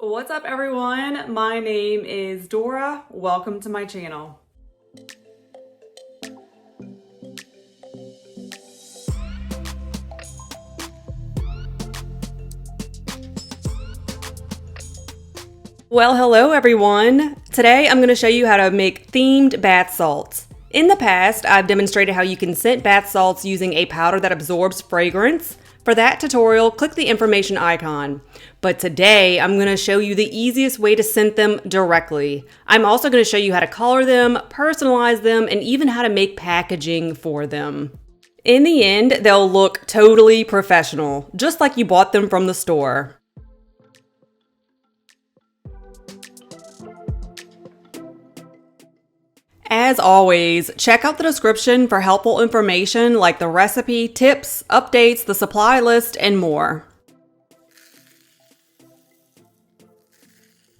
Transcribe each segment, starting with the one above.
What's up, everyone? My name is Dora. Welcome to my channel. Well, hello everyone. Today I'm going to show you how to make themed bath salts. In the past, I've demonstrated how you can scent bath salts using a powder that absorbs fragrance. For that tutorial, click the information icon. But today, I'm going to show you the easiest way to scent them directly. I'm also going to show you how to color them, personalize them, and even how to make packaging for them. In the end, they'll look totally professional, just like you bought them from the store. As always, check out the description for helpful information like the recipe, tips, updates, the supply list, and more.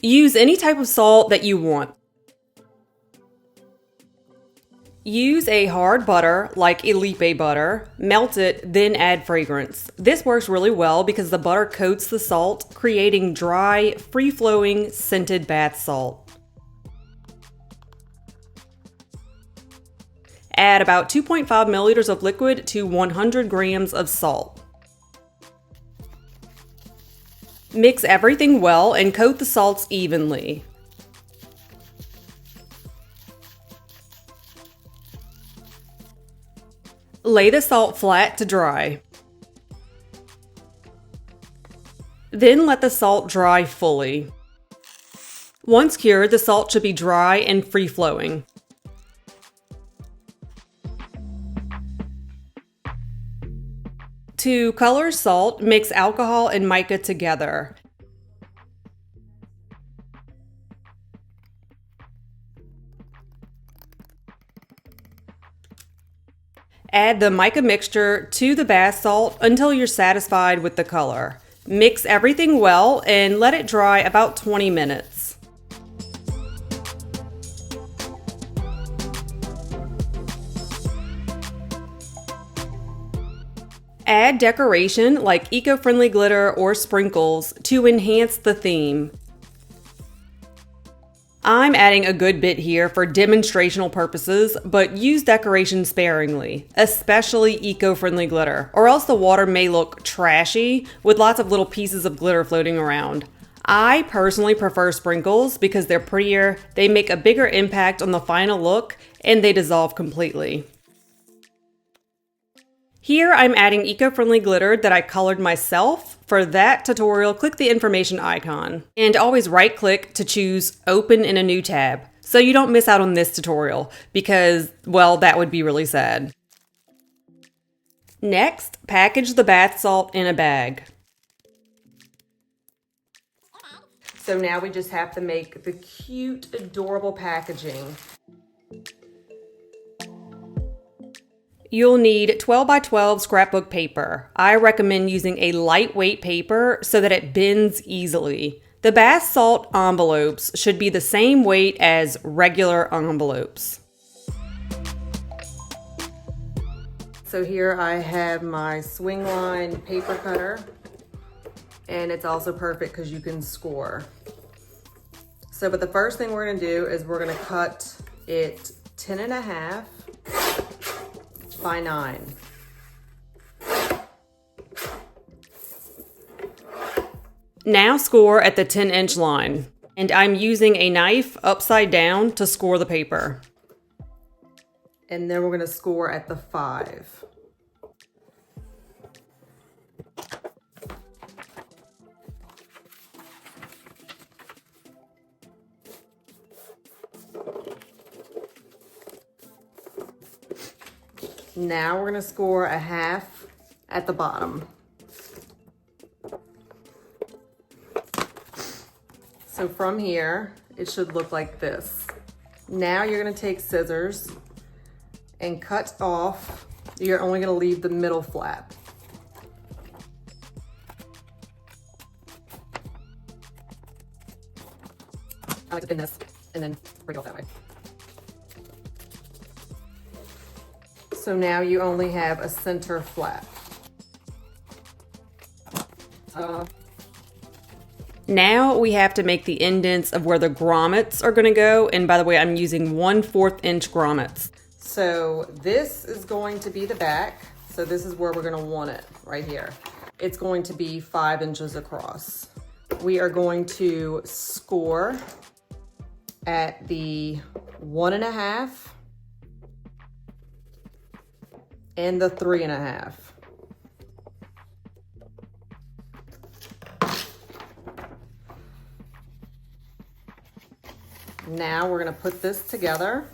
Use any type of salt that you want. Use a hard butter like Elipe butter, melt it, then add fragrance. This works really well because the butter coats the salt, creating dry, free-flowing, scented bath salt. Add about 2.5 milliliters of liquid to 100 grams of salt. Mix everything well and coat the salts evenly. Lay the salt flat to dry. Then let the salt dry fully. Once cured, the salt should be dry and free-flowing. To color salt, mix alcohol and mica together. Add the mica mixture to the bath salt until you're satisfied with the color. Mix everything well and let it dry about 20 minutes. Add decoration like eco-friendly glitter or sprinkles to enhance the theme. I'm adding a good bit here for demonstrational purposes, but use decoration sparingly, especially eco-friendly glitter, or else the water may look trashy with lots of little pieces of glitter floating around. I personally prefer sprinkles because they're prettier, they make a bigger impact on the final look, and they dissolve completely. Here I'm adding eco-friendly glitter that I colored myself. For that tutorial, click the information icon. And always right-click to choose Open in a new tab, so you don't miss out on this tutorial, because, well, that would be really sad. Next, package the bath salt in a bag. So now we just have to make the cute, adorable packaging. You'll need 12 by 12 scrapbook paper. I recommend using a lightweight paper so that it bends easily. The bath salt envelopes should be the same weight as regular envelopes. So here I have my swing line paper cutter, and it's also perfect because you can score. But the first thing we're gonna do is we're gonna cut it 10.5 by 9. Now score at the 10-inch line, and I'm using a knife upside down to score the paper. And then we're going to score at the 5. Now we're going to score a 1/2 at the bottom. So from here, it should look like this. Now you're going to take scissors and cut off. You're only going to leave the middle flap. I like to pin this and then break it off that way. So now you only have a center flap. Now we have to make the indents of where the grommets are gonna go. And by the way, I'm using 1/4 inch grommets. So this is going to be the back. So this is where we're gonna want it, right here. It's going to be 5 inches across. We are going to score at the 1.5 and the 3.5. Now we're gonna put this together.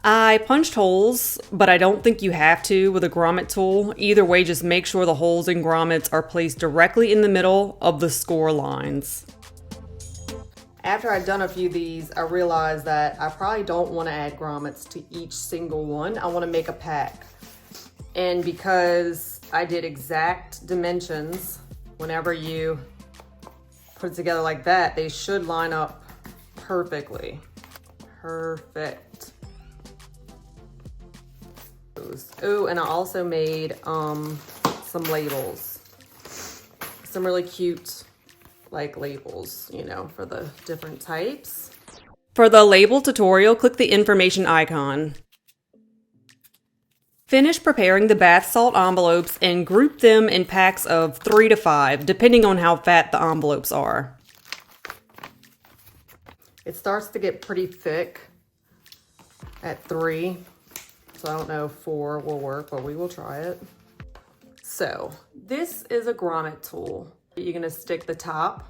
I punched holes, but I don't think you have to with a grommet tool. Either way, just make sure the holes in grommets are placed directly in the middle of the score lines. After I'd done a few of these, I realized that I probably don't want to add grommets to each single one. I want to make a pack. And because I did exact dimensions, whenever you put it together like that, they should line up perfectly. Perfect. Oh, and I also made some labels. Some really cute like labels, you know, for the different types. For the label tutorial, click the information icon. Finish preparing the bath salt envelopes and group them in packs of 3 to 5, depending on how fat the envelopes are. It starts to get pretty thick at 3. So I don't know if 4 will work, but we will try it. So this is a grommet tool. You're gonna stick the top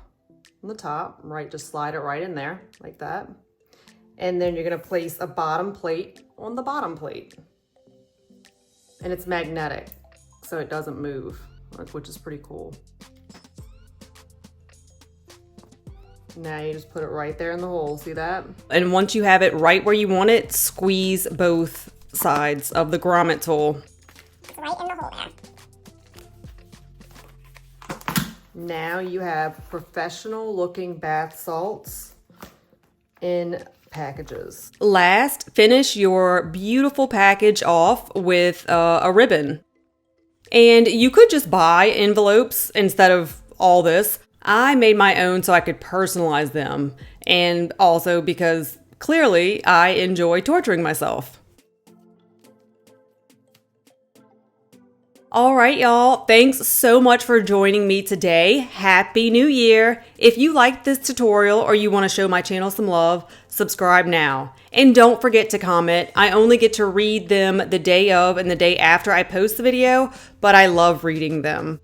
on the top, right? Just slide it right in there like that. And then you're gonna place a bottom plate on the bottom plate. And it's magnetic, so it doesn't move, which is pretty cool. Now you just put it right there in the hole, see that? And once you have it right where you want it, squeeze both sides of the grommet tool. It's right in the hole there. Now you have professional looking bath salts in packages. Last, finish your beautiful package off with a ribbon. And you could just buy envelopes instead of all this. I made my own so I could personalize them, and also because clearly I enjoy torturing myself. All right, y'all. Thanks so much for joining me today. Happy New Year. If you liked this tutorial or you want to show my channel some love, subscribe now. And don't forget to comment. I only get to read them the day of and the day after I post the video, but I love reading them.